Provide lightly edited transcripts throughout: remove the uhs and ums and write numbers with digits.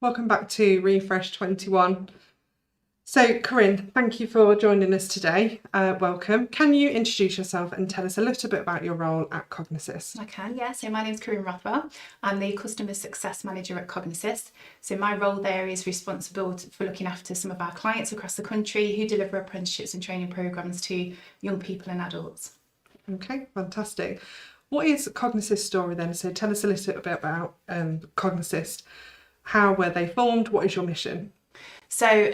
Welcome back to Refresh 21. So, Corinne, thank you for joining us today. Welcome. Can you introduce yourself and tell us a little bit about your role at Cognassist? I can, yeah. So my name's Corinne Rothwell. I'm the Customer Success Manager at Cognassist. So my role there is responsible for looking after some of our clients across the country who deliver apprenticeships and training programmes to young people and adults. Okay, fantastic. What is Cognassist's story then? So tell us a little bit about Cognassist. How were they formed? What is your mission? So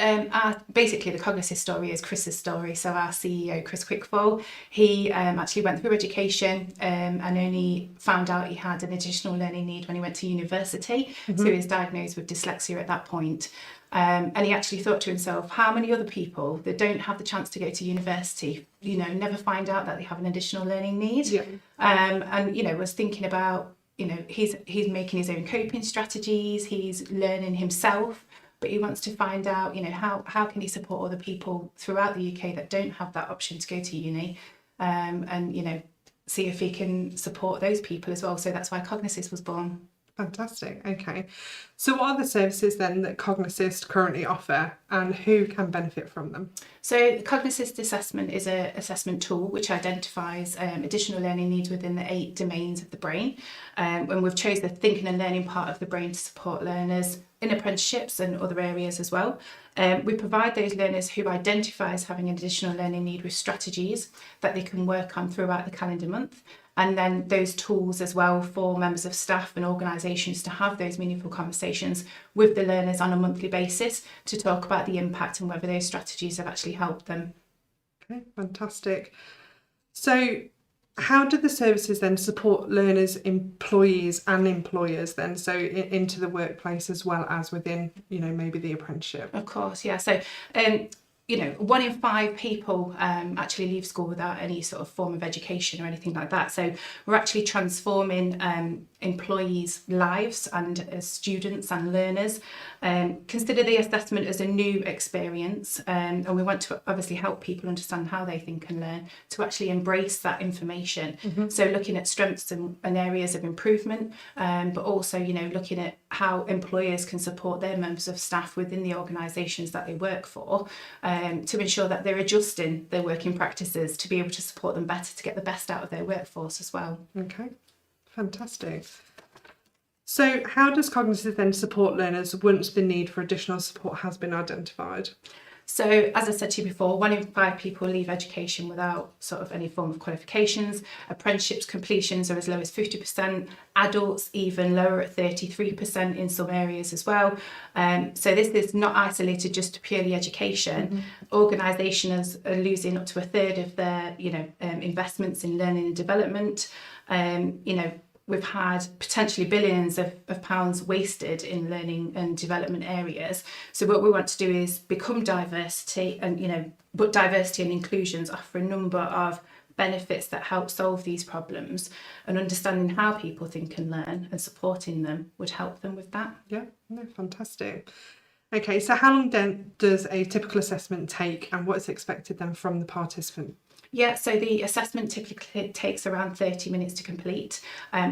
basically the Cognassist story is Chris's story. So our CEO, Chris Quickfall, he actually went through education and only found out he had an additional learning need when he went to university. So he was diagnosed with dyslexia at that point. And he actually thought to himself, how many other people that don't have the chance to go to university, never find out that they have an additional learning need? Yeah. And, was thinking about, he's making his own coping strategies, he's learning himself. But he wants to find out, how can he support other people throughout the UK that don't have that option to go to uni, and see if he can support those people as well. So that's why Cognassist was born. Fantastic. Okay. So what are the services then that Cognassist currently offer and who can benefit from them? So the Cognassist assessment is an assessment tool which identifies additional learning needs within the 8 domains of the brain. And we've chosen the thinking and learning part of the brain to support learners in apprenticeships and other areas as well. We provide those learners who identify as having an additional learning need with strategies that they can work on throughout the calendar month. And then those tools as well for members of staff and organisations to have those meaningful conversations with the learners on a monthly basis to talk about the impact and whether those strategies have actually helped them. Okay, fantastic. So how do the services then support learners, employees and employers then, so into the workplace as well as within, maybe the apprenticeship? Of course, yeah. So 1 in 5 people actually leave school without any sort of form of education or anything like that. So we're actually transforming employees' lives and as students and learners. Consider the assessment as a new experience, and we want to obviously help people understand how they think and learn to actually embrace that information. So looking at strengths and areas of improvement, but also looking at how employers can support their members of staff within the organisations that they work for, to ensure that they're adjusting their working practices to be able to support them better to get the best out of their workforce as well. Okay, fantastic. So how does Cognassist then support learners once the need for additional support has been identified? So as I said to you before, 1 in 5 people leave education without sort of any form of qualifications. Apprenticeships completions are as low as 50%, adults even lower at 33% in some areas as well. So this is not isolated just to purely education. Organisations are losing up to a third of their investments in learning and development. We've had potentially billions of pounds wasted in learning and development areas. So what we want to do is become diversity and, but diversity and inclusions offer a number of benefits that help solve these problems, and understanding how people think and learn and supporting them would help them with that. Yeah, no, fantastic. Okay, so how long then does a typical assessment take and what is expected then from the participant? Yeah, so the assessment typically takes around 30 minutes to complete.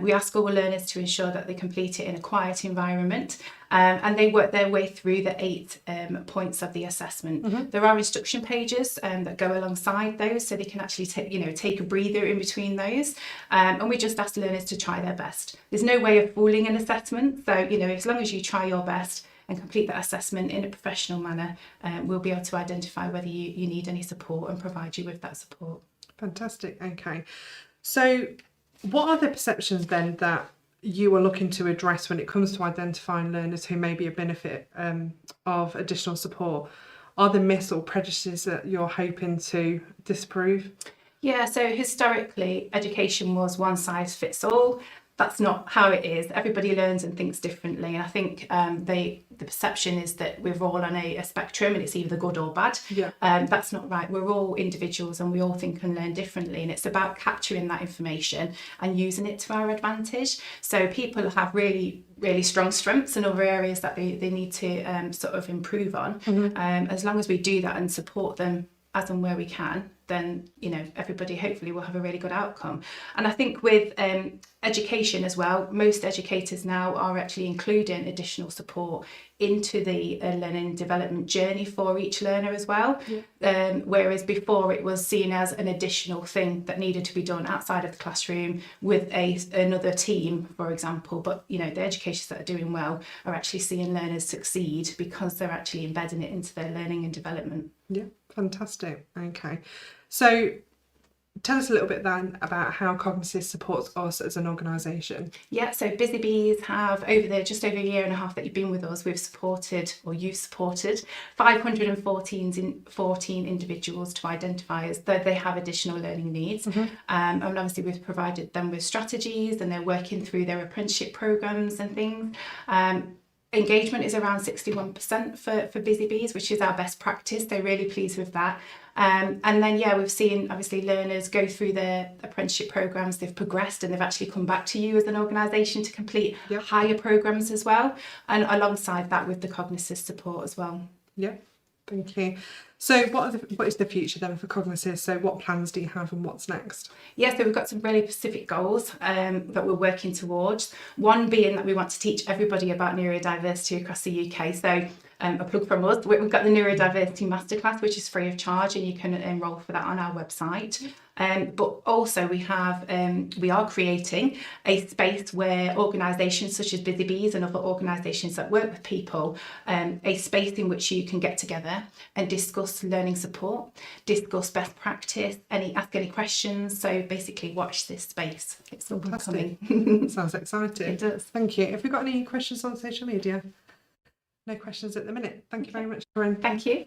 We ask all learners to ensure that they complete it in a quiet environment, and they work their way through the 8 points of the assessment. There are instruction pages that go alongside those, so they can actually take a breather in between those, and we just ask learners to try their best. There's no way of fooling an assessment, so as long as you try your best and complete that assessment in a professional manner, we'll be able to identify whether you need any support and provide you with that support. Fantastic. Okay. So what are the perceptions then that you are looking to address when it comes to identifying learners who may be a benefit of additional support? Are there myths or prejudices that you're hoping to disprove? Yeah, so historically, education was one size fits all. That's not how it is. Everybody learns and thinks differently, and I think the perception is that we're all on a spectrum and it's either good or bad. Yeah. That's not right. We're all individuals and we all think and learn differently, and it's about capturing that information and using it to our advantage. So people have really strong strengths in other areas that they need to sort of improve on. As long as we do that and support them as and where we can, then everybody hopefully will have a really good outcome. And I think with education as well, most educators now are actually including additional support into the learning and development journey for each learner as well. Whereas before it was seen as an additional thing that needed to be done outside of the classroom with another team, for example. But the educators that are doing well are actually seeing learners succeed because they're actually embedding it into their learning and development. Yeah, fantastic. Okay, so tell us a little bit then about how Cognassist supports us as an organisation. Yeah, so Busy Bees have, just over a year and a half that you've been with us, you've supported 514 individuals to identify as though they have additional learning needs. And obviously we've provided them with strategies, and they're working through their apprenticeship programmes and things. Engagement is around 61% for Busy Bees, which is our best practice. They're really pleased with that. And then, we've seen obviously learners go through their apprenticeship programmes, they've progressed, and they've actually come back to you as an organisation to complete higher programmes as well. And alongside that with the Cognassist support as well. Yeah, thank you. So what is the future then for Cognassist? So what plans do you have and what's next? Yeah, so we've got some really specific goals that we're working towards. One being that we want to teach everybody about neurodiversity across the UK. So a plug from us, we've got the Neurodiversity Masterclass, which is free of charge, and you can enrol for that on our website. But also we are creating a space where organisations such as Busy Bees and other organisations that work with people, a space in which you can get together and discuss learning support, discuss best practice, ask any questions. So basically watch this space. It's all coming. Sounds exciting. It does. Thank you. Have we got any questions on social media? No questions at the minute. Thank you very much, Corinne. Thank you.